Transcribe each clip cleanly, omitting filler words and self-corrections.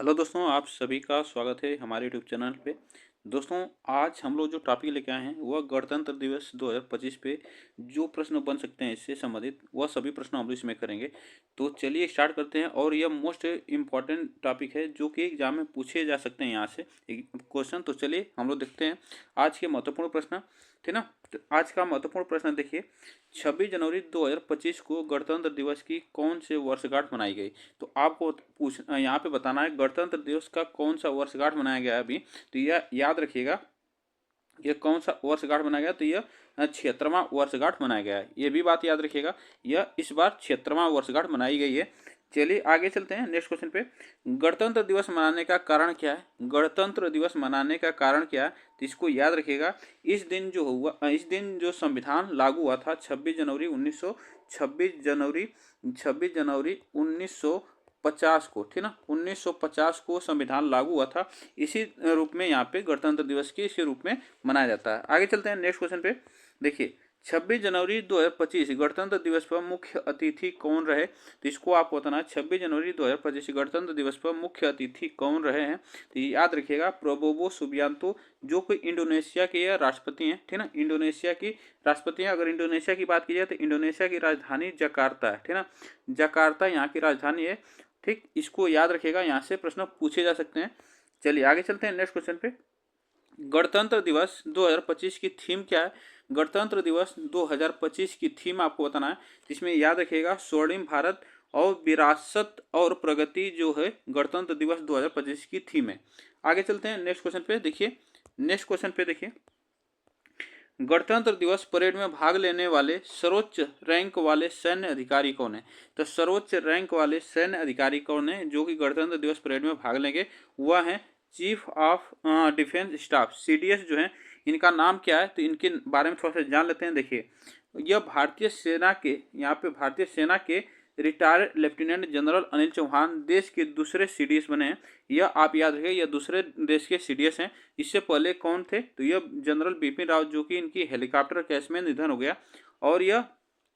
Hello दोस्तों, आप सभी का स्वागत है हमारे यूट्यूब चैनल पे। दोस्तों, आज हम लोग जो टॉपिक लेके आए हैं वह गणतंत्र दिवस 2025 पे जो प्रश्न बन सकते हैं इससे संबंधित वह सभी प्रश्न हम लोग इसमें करेंगे। तो चलिए स्टार्ट करते हैं। और यह मोस्ट इम्पॉर्टेंट टॉपिक है जो कि एग्जाम में पूछे जा सकते हैं यहाँ से क्वेश्चन। तो चलिए हम लोग देखते हैं आज के महत्वपूर्ण प्रश्न, ठीक ना। तो आज का महत्वपूर्ण प्रश्न देखिए, 26 जनवरी 2025 को गणतंत्र दिवस की कौन से वर्षगांठ मनाई गई। तो आपको यहाँ पे बताना है गणतंत्र दिवस का कौन सा वर्षगांठ मनाया गया है अभी। तो यह याद रखिएगा, यह कौन सा वर्षगांठ मनाया गया। तो यह 76वां वर्षगांठ मनाया गया है। यह भी बात याद रखिएगा, यह इस बार 76वां वर्षगांठ मनाई गई है। चलिए आगे चलते हैं नेक्स्ट क्वेश्चन पे। गणतंत्र दिवस मनाने का कारण क्या है। गणतंत्र दिवस मनाने का कारण क्या है, तो इसको याद रखिएगा। इस दिन जो संविधान लागू हुआ था 26 जनवरी 1950 को, ठीक ना। 1950 को संविधान लागू हुआ था। इसी रूप में यहाँ पे गणतंत्र दिवस के इसी रूप में मनाया जाता है। आगे चलते हैं नेक्स्ट क्वेश्चन पे। देखिए 26 जनवरी 2025 गणतंत्र दिवस पर मुख्य अतिथि कौन रहे। तो इसको आपको बताना है 26 जनवरी 2025 गणतंत्र दिवस पर मुख्य अतिथि कौन रहे हैं। तो याद रखिएगा प्रोबोवो सुबियांतो, जो कि इंडोनेशिया के राष्ट्रपति हैं, ठीक ना। इंडोनेशिया की राष्ट्रपति हैं। अगर इंडोनेशिया की बात की जाए तो इंडोनेशिया की राजधानी जकार्ता है, ठीक ना। जकार्ता यहाँ की राजधानी है, ठीक। इसको याद रखिएगा, यहाँ से प्रश्न पूछे जा सकते हैं। चलिए आगे चलते हैं नेक्स्ट क्वेश्चन पे। गणतंत्र दिवस 2025 की थीम क्या है। गणतंत्र दिवस 2025 की थीम आपको बताना है। इसमें याद रखिएगा स्वर्णिम भारत और विरासत और प्रगति जो है गणतंत्र दिवस 2025 की थीम है। आगे चलते हैं नेक्स्ट क्वेश्चन पे। देखिए नेक्स्ट क्वेश्चन पे देखिए, गणतंत्र दिवस परेड में भाग लेने वाले सर्वोच्च रैंक वाले सैन्य अधिकारी कौन है। तो सर्वोच्च रैंक वाले सैन्य अधिकारी कौन है जो कि गणतंत्र दिवस परेड में भाग लेंगे, वह है chief of defence staff, CDS जो है। इनका नाम क्या है, तो इनके बारे में थोड़ा सा जान लेते हैं। देखिए यह भारतीय सेना के, यहाँ पे भारतीय सेना के retired lieutenant general Anil Chauhan देश के दूसरे सीडीएस बने हैं। यह आप याद रखिए, यह दूसरे देश के सीडीएस हैं। इससे पहले कौन थे, तो यह जनरल बिपिन रावत, जो कि इनकी हेलीकॉप्टर क्रैश में निधन हो गया। और यह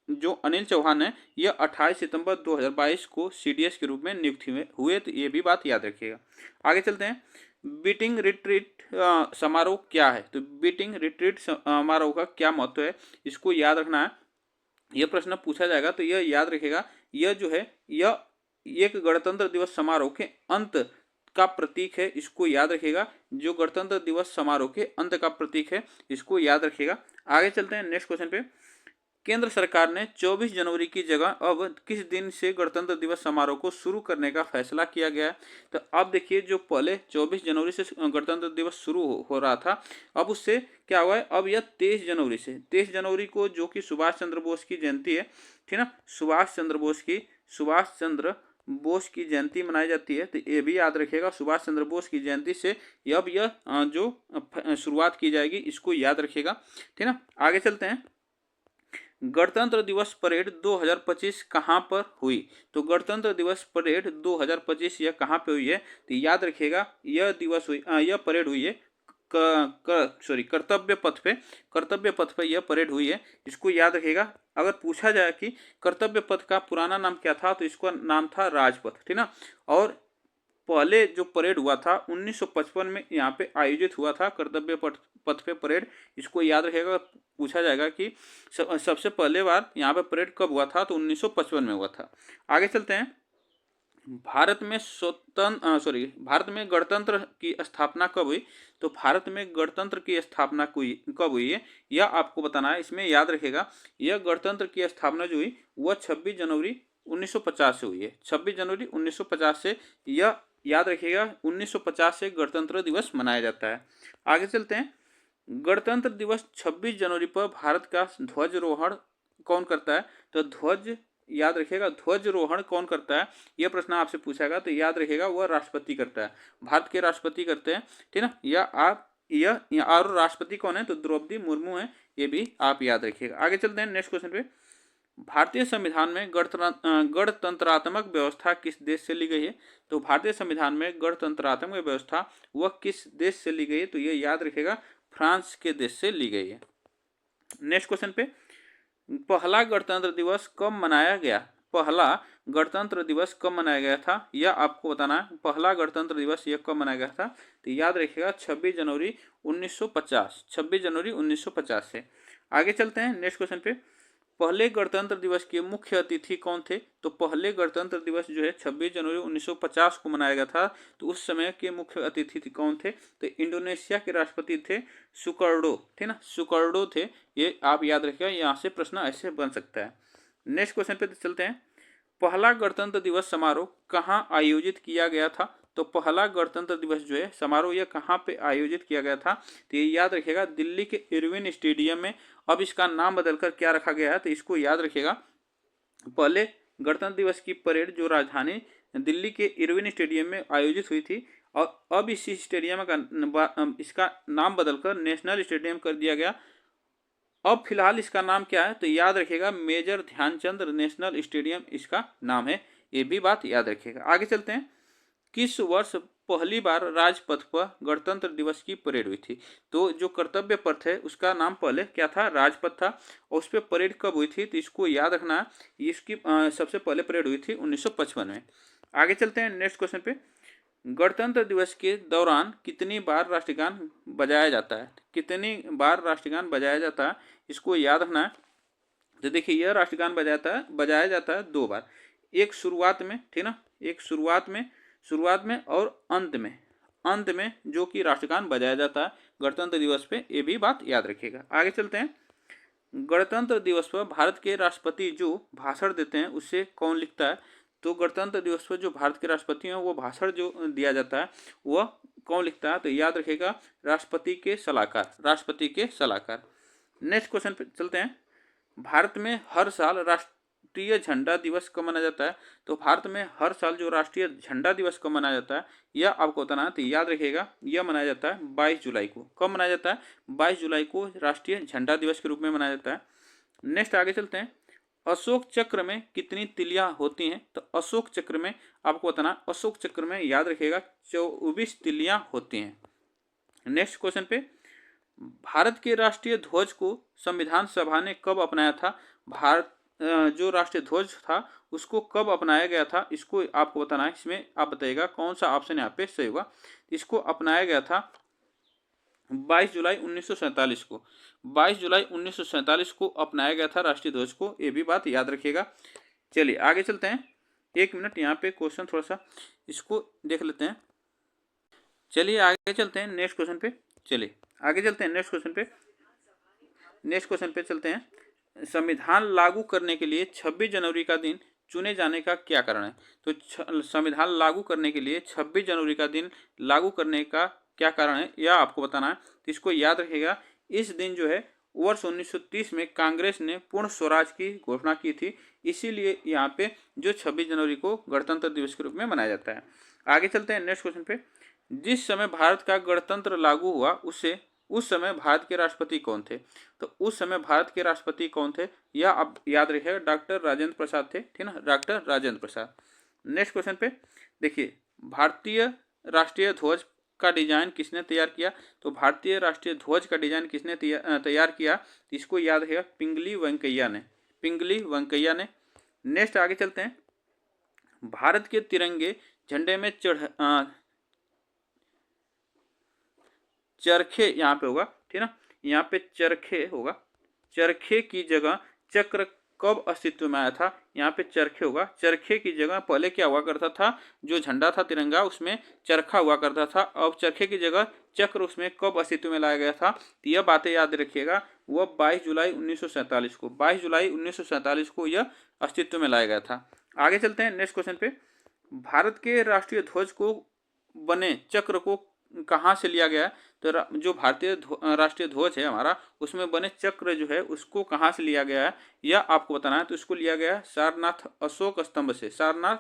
जो अनिल चौहान है यह 28 सितंबर 2022 को सीडीएस के रूप में नियुक्त हुए। तो ये भी बात याद रखिएगा। आगे चलते हैं। बीटिंग रिट्रीट समारोह क्या है। तो बीटिंग रिट्रीट समारोह का क्या महत्व है, इसको याद रखना है। यह प्रश्न पूछा जाएगा तो यह याद रखेगा, यह जो है यह एक गणतंत्र दिवस समारोह के अंत का प्रतीक है। इसको याद रखिएगा, जो गणतंत्र दिवस समारोह के अंत का प्रतीक है, इसको याद रखिएगा। आगे चलते हैं नेक्स्ट क्वेश्चन पे। केंद्र सरकार ने 24 जनवरी की जगह अब किस दिन से गणतंत्र दिवस समारोह को शुरू करने का फैसला किया गया है। तो अब देखिए, जो पहले 24 जनवरी से गणतंत्र दिवस शुरू हो रहा था, अब उससे क्या हुआ है, अब यह 23 जनवरी से, 23 जनवरी को जो कि सुभाष चंद्र बोस की जयंती है, ठीक ना। सुभाष चंद्र बोस की जयंती मनाई जाती है। तो ये भी याद रखिएगा, सुभाष चंद्र बोस की जयंती से अब यह जो शुरुआत की जाएगी, इसको याद रखिएगा, ठीक ना। आगे चलते हैं। गणतंत्र दिवस परेड 2025 कहाँ पर हुई। तो गणतंत्र दिवस परेड 2025 यह कहाँ पे हुई है, तो याद रखिएगा यह परेड हुई है कर्तव्य पथ पे यह परेड हुई है। इसको याद रखिएगा। अगर पूछा जाए कि कर्तव्य पथ का पुराना नाम क्या था, तो इसका नाम था राजपथ, ठीक ना। और पहले जो परेड हुआ था 1955 में यहाँ पे आयोजित हुआ था कर्तव्य पथ पे परेड। इसको याद रखेगा, पूछा जाएगा कि सबसे पहले बार यहाँ पे परेड कब हुआ था, तो 1955 में हुआ था। आगे चलते हैं। भारत में गणतंत्र की स्थापना कब हुई। तो भारत में गणतंत्र की स्थापना कब हुई है, यह आपको बताना है। इसमें याद रखेगा, यह गणतंत्र की स्थापना जो हुई वह 26 जनवरी 1950 से हुई है। 26 जनवरी 1950 से, यह याद रखिएगा 1950 से गणतंत्र दिवस मनाया जाता है। आगे चलते हैं। गणतंत्र दिवस 26 जनवरी पर भारत का ध्वजारोहण कौन करता है। तो याद रखिएगा ध्वजारोहण कौन करता है, यह प्रश्न आपसे पूछाएगा। तो याद रखिएगा वह राष्ट्रपति करता है, भारत के राष्ट्रपति करते हैं, ठीक ना। यह और राष्ट्रपति कौन है, तो द्रौपदी मुर्मू है। ये भी आप याद रखिएगा। आगे चलते हैं नेक्स्ट क्वेश्चन पे। भारतीय संविधान में गणतंत्रात्मक व्यवस्था किस देश से ली गई है। तो भारतीय संविधान में गणतंत्रात्मक व्यवस्था वह किस देश से ली गई है, तो यह याद रखिएगा फ्रांस के देश से ली गई है। नेक्स्ट क्वेश्चन पे, पहला गणतंत्र दिवस कब मनाया गया। पहला गणतंत्र दिवस कब मनाया गया था, यह आपको बताना है। पहला गणतंत्र दिवस यह कब मनाया गया था, तो याद रखिएगा 26 जनवरी 1950, 26 जनवरी 1950 से। आगे चलते हैं नेक्स्ट क्वेश्चन पे। पहले गणतंत्र दिवस के मुख्य अतिथि कौन थे, तो पहले गणतंत्र दिवस जो है 26 जनवरी 1950 को मनाया गया था, तो उस समय के मुख्य अतिथि कौन थे, तो इंडोनेशिया के राष्ट्रपति थे सुकर्डो, थे ना, सुकर्डो थे। ये आप याद रखिएगा, यहाँ से प्रश्न ऐसे बन सकता है। नेक्स्ट क्वेश्चन पे चलते हैं। पहला गणतंत्र दिवस समारोह कहाँ आयोजित किया गया था, तो पहला गणतंत्र दिवस जो है समारोह यह कहाँ पे आयोजित किया गया था, तो ये याद रखिएगा दिल्ली के इरविन स्टेडियम में। अब इसका नाम बदलकर क्या रखा गया है, तो इसको याद रखिएगा। पहले गणतंत्र दिवस की परेड जो राजधानी दिल्ली के इरविन स्टेडियम में आयोजित हुई थी, और अब इसी स्टेडियम का इसका नाम बदलकर नेशनल स्टेडियम कर दिया गया। अब फिलहाल इसका नाम क्या है, तो याद रखिएगा मेजर ध्यानचंद नेशनल स्टेडियम इसका नाम है, ये भी बात याद रखिएगा। आगे चलते हैं। किस वर्ष पहली बार राजपथ पर गणतंत्र दिवस की परेड हुई थी, तो जो कर्तव्य पथ है उसका नाम पहले क्या था, राजपथ था, और उस पर परेड कब हुई थी, तो इसको याद रखना है। इसकी सबसे पहले परेड हुई थी 1955 में। आगे चलते हैं नेक्स्ट क्वेश्चन पे। गणतंत्र दिवस के दौरान कितनी बार राष्ट्रगान बजाया जाता है, कितनी बार राष्ट्रगान बजाया जाता है, इसको याद रखना है। तो देखिए यह राष्ट्रगान बजाया जाता है 2 बार, एक शुरुआत में, ठीक ना, एक शुरुआत में और अंत में जो कि राष्ट्रगान बजाया जाता है गणतंत्र दिवस पे, ये भी बात याद रखिएगा। आगे चलते हैं। गणतंत्र दिवस पर भारत के राष्ट्रपति जो भाषण देते हैं उसे कौन लिखता है, तो गणतंत्र दिवस पर जो भारत के राष्ट्रपति हैं वो भाषण जो दिया जाता है वह कौन लिखता है, तो याद रखिएगा राष्ट्रपति के सलाहकार, राष्ट्रपति के सलाहकार। नेक्स्ट क्वेश्चन पे चलते हैं। भारत में हर साल राष्ट्रीय झंडा दिवस कब मनाया जाता है, तो भारत में हर साल जो राष्ट्रीय झंडा दिवस कब मनाया जाता है यह आपको बताना है, तो याद रखिएगा यह मनाया जाता है 22 जुलाई को। कब मनाया जाता है, 22 जुलाई को राष्ट्रीय झंडा दिवस के रूप में मनाया जाता है। नेक्स्ट आगे चलते हैं। अशोक चक्र में कितनी तिलियां होती हैं, तो अशोक चक्र में आपको बताना, अशोक चक्र में याद रखिएगा 24 तिलियां होती हैं। नेक्स्ट क्वेश्चन पे। भारत के राष्ट्रीय ध्वज को संविधान सभा ने कब अपनाया था, भारत जो राष्ट्रीय ध्वज था उसको कब अपनाया गया था, इसको आपको बताना है। इसमें आप बताइएगा कौन सा ऑप्शन यहाँ पे सही होगा। इसको अपनाया गया था 22 जुलाई 1947 को, 22 जुलाई 1947 को अपनाया गया था राष्ट्रीय ध्वज को, ये भी बात याद रखिएगा। चलिए आगे चलते हैं। 1 मिनट यहाँ पे क्वेश्चन थोड़ा सा इसको देख लेते हैं। चलिए आगे चलते हैं नेक्स्ट क्वेश्चन पे। चलिए आगे चलते हैं नेक्स्ट क्वेश्चन पे चलते हैं। संविधान लागू करने के लिए 26 जनवरी का दिन चुने जाने का क्या कारण है, तो संविधान लागू करने के लिए 26 जनवरी का दिन लागू करने का क्या कारण है यह आपको बताना है, तो इसको याद रखिएगा। इस दिन जो है वर्ष 1930 में कांग्रेस ने पूर्ण स्वराज की घोषणा की थी, इसीलिए यहाँ पे जो 26 जनवरी को गणतंत्र दिवस के रूप में मनाया जाता है। आगे चलते हैं नेक्स्ट क्वेश्चन पे। जिस समय भारत का गणतंत्र लागू हुआ उस समय भारत के राष्ट्रपति कौन थे, तो उस समय भारत के राष्ट्रपति कौन थे यह आप याद रखिएगा, डॉक्टर राजेंद्र प्रसाद थे, ठीक ना, doctor Rajendra Prasad. Next question पे देखिए, भारतीय राष्ट्रीय ध्वज का डिजाइन किसने तैयार किया, तो भारतीय राष्ट्रीय ध्वज का डिजाइन किसने तैयार किया, इसको याद रखिएगा पिंगली वेंकैया ने। नेक्स्ट आगे चलते हैं। भारत के तिरंगे झंडे में चरखे यहाँ पे होगा, ठीक ना, यहाँ पे चरखे होगा, चरखे की जगह चक्र कब अस्तित्व में आया था, यहाँ पे चरखे होगा। चरखे की जगह पहले क्या हुआ करता था, जो झंडा था तिरंगा उसमें चरखा हुआ करता था, अब चरखे की जगह चक्र उसमें कब अस्तित्व में लाया गया था, तो यह बातें याद रखिएगा। वह 22 जुलाई 1947 को, 22 जुलाई 1947 को यह अस्तित्व में लाया गया था। आगे चलते हैं नेक्स्ट क्वेश्चन पे। भारत के राष्ट्रीय ध्वज को बने चक्र को कहाँ से लिया गया है, तो जो भारतीय राष्ट्रीय ध्वज है हमारा उसमें बने चक्र जो है उसको कहाँ से लिया गया है यह आपको बताना है, तो इसको लिया गया है सारनाथ अशोक स्तंभ से, सारनाथ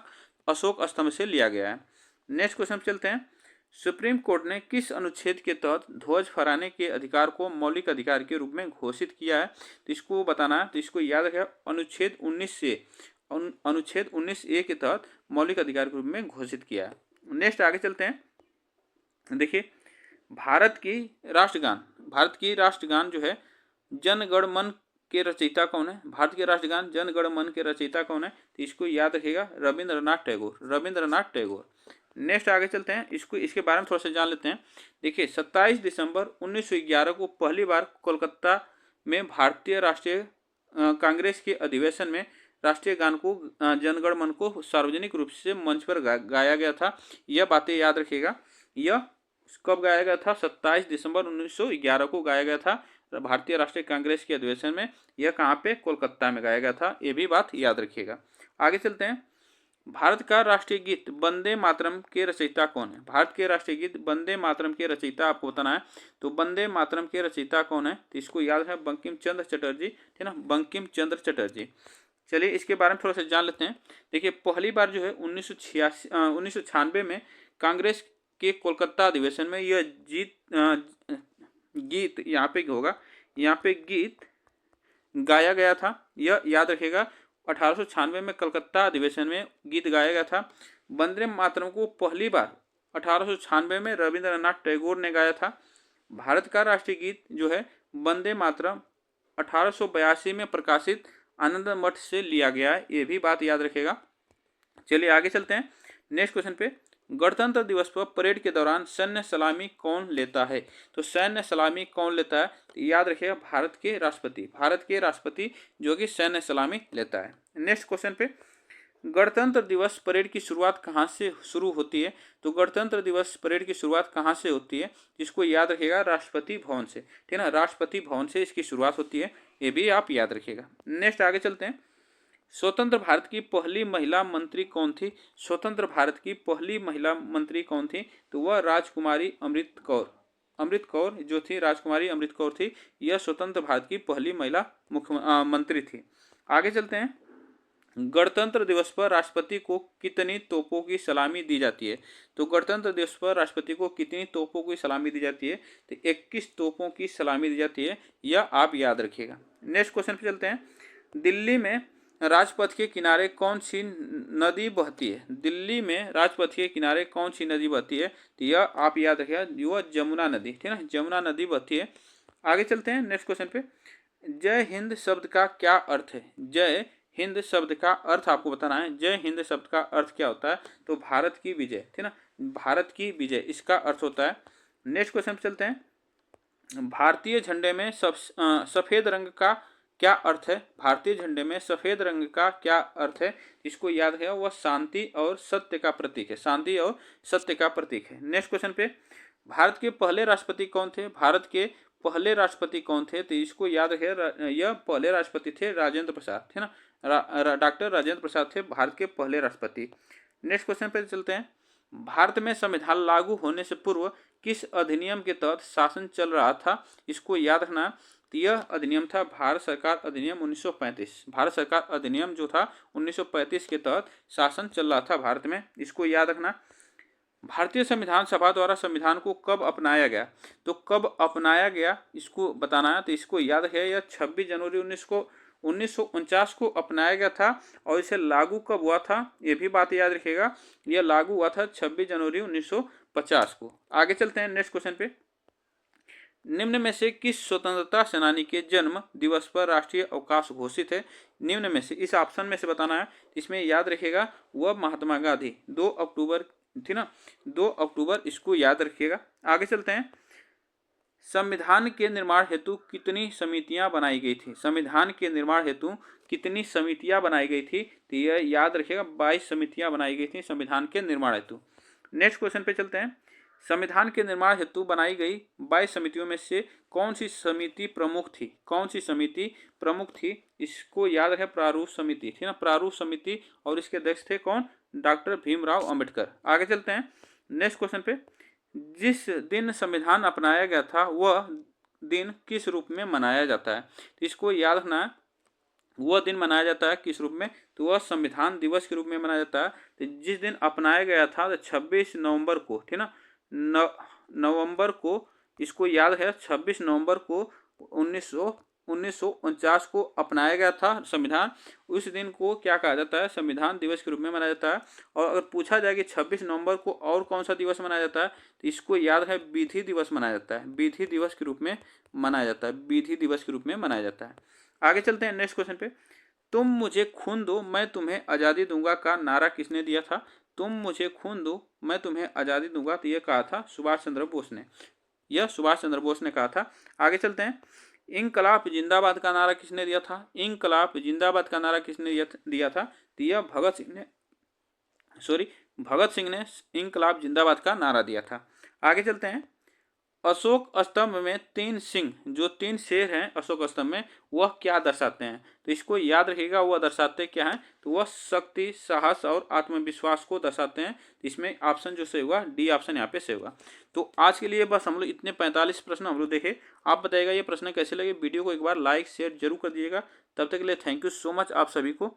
अशोक स्तंभ से लिया गया है। नेक्स्ट क्वेश्चन चलते हैं। सुप्रीम कोर्ट ने किस अनुच्छेद के तहत ध्वज फहराने के अधिकार को मौलिक अधिकार के रूप में घोषित किया है, तो इसको बताना है, तो इसको याद रखें अनुच्छेद 19A के तहत मौलिक अधिकार के रूप में घोषित किया है। नेक्स्ट आगे चलते हैं। देखिए भारत की राष्ट्रगान जो है जन गण मन के रचयिता कौन है? भारत के राष्ट्रगान जन गण मन के रचयिता कौन है? तो इसको याद रखिएगा, रविंद्रनाथ टैगोर, रविंद्रनाथ टैगोर। नेक्स्ट आगे चलते हैं, इसके बारे में थोड़ा सा जान लेते हैं। देखिए 27 दिसंबर 1911 को पहली बार कोलकाता में भारतीय राष्ट्रीय कांग्रेस के अधिवेशन में राष्ट्रीय गान को जनगण मन को सार्वजनिक रूप से मंच पर गाया गया था। यह बातें याद रखिएगा। यह कब गाया गया था? 27 दिसंबर 1911 को गाया गया था भारतीय राष्ट्रीय कांग्रेस के अधिवेशन में। यह कहाँ पे? कोलकाता में गाया गया था। ये भी बात याद रखिएगा। आगे चलते हैं। भारत का राष्ट्रीय गीत वंदे मातरम के रचयिता कौन है? भारत के राष्ट्रीय गीत वंदे मातरम के रचयिता आपको बताना है। तो वंदे मातरम के रचयिता कौन है? तो इसको याद है, बंकिम चंद्र चटर्जी, ठीक ना, बंकिम चंद्र चटर्जी। चलिए इसके बारे में थोड़ा सा जान लेते हैं। देखिए पहली बार जो है 1996 में कांग्रेस के कोलकाता अधिवेशन में यह गीत यहाँ पे होगा, यहाँ पे गीत गाया गया था। यह याद रखिएगा, 1896 में कलकत्ता अधिवेशन में गीत गाया गया था। वंदे मातरम को पहली बार 1896 में रविंद्रनाथ टैगोर ने गाया था। भारत का राष्ट्रीय गीत जो है वंदे मातरम 1882 में प्रकाशित आनंद मठ से लिया गया है। ये भी बात याद रखेगा। चलिए आगे चलते हैं नेक्स्ट क्वेश्चन पे। गणतंत्र दिवस पर परेड के दौरान सैन्य सलामी कौन लेता है? तो सैन्य सलामी कौन लेता है? तो याद रखिएगा, भारत के राष्ट्रपति, भारत के राष्ट्रपति जो कि सैन्य सलामी लेता है। नेक्स्ट क्वेश्चन पे, गणतंत्र दिवस परेड की शुरुआत कहाँ से शुरू होती है? तो गणतंत्र दिवस परेड की शुरुआत कहाँ से होती है? जिसको याद रखिएगा, राष्ट्रपति भवन से, ठीक है ना, राष्ट्रपति भवन से इसकी शुरुआत होती है। ये भी आप याद रखिएगा। नेक्स्ट आगे चलते हैं। स्वतंत्र भारत की पहली महिला मंत्री कौन थी? स्वतंत्र भारत की पहली महिला मंत्री कौन थी? तो वह राजकुमारी अमृत कौर, अमृत कौर जो थी, राजकुमारी अमृत कौर थी। यह स्वतंत्र भारत की पहली महिला मंत्री थी। आगे चलते हैं। गणतंत्र दिवस पर राष्ट्रपति को कितनी तोपों की सलामी दी जाती है? तो गणतंत्र दिवस पर राष्ट्रपति को कितनी तोपों की सलामी दी जाती है? तो 21 तोपों की सलामी दी जाती है। यह आप याद रखिएगा। नेक्स्ट क्वेश्चन पे चलते हैं। दिल्ली में राजपथ के किनारे कौन सी नदी बहती है? दिल्ली में राजपथ के किनारे कौन सी नदी बहती है? तो यह आप याद रखिएगा, वह जमुना नदी, ठीक है, जमुना नदी बहती है। आगे चलते हैं नेक्स्ट क्वेश्चन पे। जय हिंद शब्द का क्या अर्थ है? जय हिंद शब्द का अर्थ आपको बताना है। जय हिंद शब्द का अर्थ क्या होता है? तो भारत की विजय, ठीक ना, भारत की विजय, इसका अर्थ होता है। नेक्स्ट क्वेश्चन पे चलते हैं। भारतीय झंडे में सफेद रंग का क्या अर्थ है? भारतीय झंडे में सफेद रंग का क्या अर्थ है? इसको याद है, वह शांति और सत्य का प्रतीक है, शांति और सत्य का प्रतीक है। नेक्स्ट क्वेश्चन पे, भारत के पहले राष्ट्रपति कौन थे? भारत के पहले राष्ट्रपति कौन थे? तो इसको याद है, यह पहले राष्ट्रपति थे राजेंद्र प्रसाद, थे ना, डॉक्टर राजेंद्र प्रसाद थे भारत के पहले राष्ट्रपति। नेक्स्ट क्वेश्चन पे चलते हैं। भारत में संविधान लागू होने से पूर्व किस अधिनियम के तहत शासन चल रहा था? इसको याद रखना। तो यह अधिनियम था भारत सरकार अधिनियम 1935। भारत सरकार अधिनियम जो था 1935 के तहत शासन चल रहा था भारत में, इसको याद रखना। भारतीय संविधान सभा द्वारा संविधान को कब अपनाया गया? तो कब अपनाया गया इसको बताना है। तो इसको याद है, यह 26 जनवरी 1949 को अपनाया गया था। और इसे लागू कब हुआ था? ये भी बात याद रखिएगा, यह लागू हुआ था 26 जनवरी 1950 को। आगे चलते हैं नेक्स्ट क्वेश्चन पे। निम्न में से किस स्वतंत्रता सेनानी के जन्म दिवस पर राष्ट्रीय अवकाश घोषित है? निम्न में से, इस ऑप्शन में से बताना है। इसमें याद रखिएगा, वह महात्मा गांधी, 2 अक्टूबर थी ना, 2 अक्टूबर, इसको याद रखिएगा। आगे चलते हैं। संविधान के निर्माण हेतु कितनी समितियां बनाई गई थी? संविधान के निर्माण हेतु कितनी समितियां बनाई गई थी? तो यह याद रखिएगा, 22 समितियां बनाई गई थी संविधान के निर्माण हेतु। नेक्स्ट क्वेश्चन पे चलते हैं। संविधान के निर्माण हेतु बनाई गई 22 समितियों में से कौन सी समिति प्रमुख थी? कौन सी समिति प्रमुख थी? इसको याद रखें, प्रारूप समिति थी ना, प्रारूप समिति। और इसके अध्यक्ष थे कौन? डॉक्टर भीमराव अंबेडकर। आगे चलते हैं नेक्स्ट क्वेश्चन पे। जिस दिन संविधान अपनाया गया था वह दिन किस रूप में मनाया जाता है? तो इसको याद रखना है, वह दिन मनाया जाता है किस रूप में? तो वह संविधान दिवस के रूप में मनाया जाता है। तो जिस दिन अपनाया गया था 26 नवंबर को, ठीक ना, नवंबर को, इसको याद है, 26 नवंबर को 1949 को अपनाया गया था संविधान। उस दिन को क्या कहा जाता है? संविधान दिवस के रूप में मनाया जाता है। और अगर पूछा जाए कि 26 नवंबर को और कौन सा दिवस मनाया जाता है, तो इसको याद है, विधि दिवस मनाया जाता है, विधि दिवस के रूप में मनाया जाता है, विधि दिवस के रूप में मनाया जाता है। आगे चलते हैं नेक्स्ट क्वेश्चन पे। तुम मुझे खून दो मैं तुम्हें आज़ादी दूंगा का नारा किसने दिया था? तुम मुझे खून दो मैं तुम्हें आज़ादी दूंगा, तो ये कहा था सुभाष चंद्र बोस ने। यह सुभाष चंद्र बोस ने कहा था। आगे चलते हैं। इंकलाब जिंदाबाद का नारा किसने दिया था? इंकलाब जिंदाबाद का नारा किसने दिया था? तो यह भगत सिंह ने इंकलाब जिंदाबाद का नारा दिया था। आगे चलते हैं। अशोक स्तंभ में 3 सिंह, जो 3 शेर हैं अशोक स्तंभ में, वह क्या दर्शाते हैं? तो इसको याद रखिएगा, वह दर्शाते क्या हैं? तो वह शक्ति, साहस और आत्मविश्वास को दर्शाते हैं। तो इसमें ऑप्शन जो सही होगा डी ऑप्शन यहाँ पे सही होगा। तो आज के लिए बस हम लोग इतने 45 प्रश्न हम लोग देखे। आप बताइएगा ये प्रश्न कैसे लगे। वीडियो को एक बार लाइक शेयर जरूर कर दीजिएगा। तब तक के लिए थैंक यू सो मच आप सभी को।